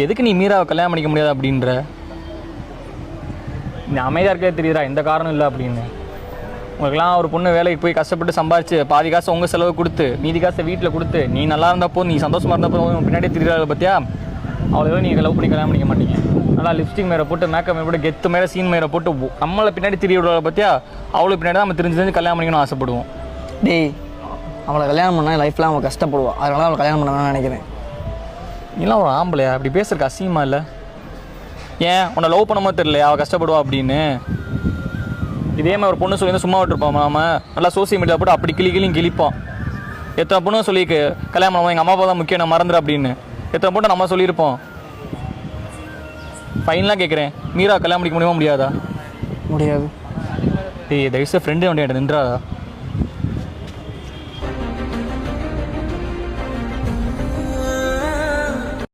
எதுக்கு நீ மீராவை கல்யாணம் பண்ணிக்க முடியாது அப்படின்ற? நீ அமைதியாக இருக்கே தெரியுதா, எந்த காரணம் இல்லை அப்படின்னு. உங்களுக்குலாம் ஒரு பொண்ணு வேலைக்கு போய் கஷ்டப்பட்டு சம்பாரிச்சு பாதி காசை உங்கள் செலவு கொடுத்து மீதி காசை வீட்டில் கொடுத்து நீ நல்லா இருந்தப்போ நீ சந்தோஷமாக இருந்தப்போ பின்னாடியே தெரியுறாள் பார்த்தியா? அவ்வளோ நீங்கள் லவ் பண்ணி கல்யாணம் பண்ணிக்க மாட்டீங்க. நல்லா லிப்ஸ்டிக் மேலே போட்டு மேக்கப் மேலே போட்டு கெத்து மேலே சீன் மேலே போட்டு நம்மளை பின்னாடி திரிய விடுறத பார்த்தியா? அவ்வளோ பின்னாடி தான் நம்ம தெரிஞ்சு கல்யாணம் பண்ணிக்கணும்னு ஆசைப்படுவோம். டேய், அவளை கல்யாணம் பண்ணால் லைஃப்லாம் அவள் கஷ்டப்படுவாள். அதனால அவளை கல்யாணம் பண்ண நினைக்கிறேன். நீலாம் ஒரு ஆம்பளையா? அப்படி பேசுறதுக்கு அசிங்கமா இல்லை? ஏன் உன்னை லவ் பண்ணமோ தெரியலையா அவள் கஷ்டப்படுவா அப்படின்னு? இதே மாதிரி ஒரு பொண்ணு சொல்லி சும்மா விட்டுருப்போம். நம்ம நல்லா சோசியல் மீடியா போட்டு அப்படி கிளிப்போம். எத்தனை பொண்ணு சொல்லி கல்யாணம் பண்ணுவோம் எங்கள் அம்மா அப்பா தான் முக்கியம் நான் மறந்துடு அப்படின்னு. எத்தனை பொண்ணை நம்ம சொல்லியிருப்போம். ஃபைனலாக கேட்குறேன், மீரா கல்யாணம் பண்ணிக்க முடியுமா முடியாதா? முடியாது. டேய் தயவுசெய்து ஃப்ரெண்டு வண்டி நின்றாதா?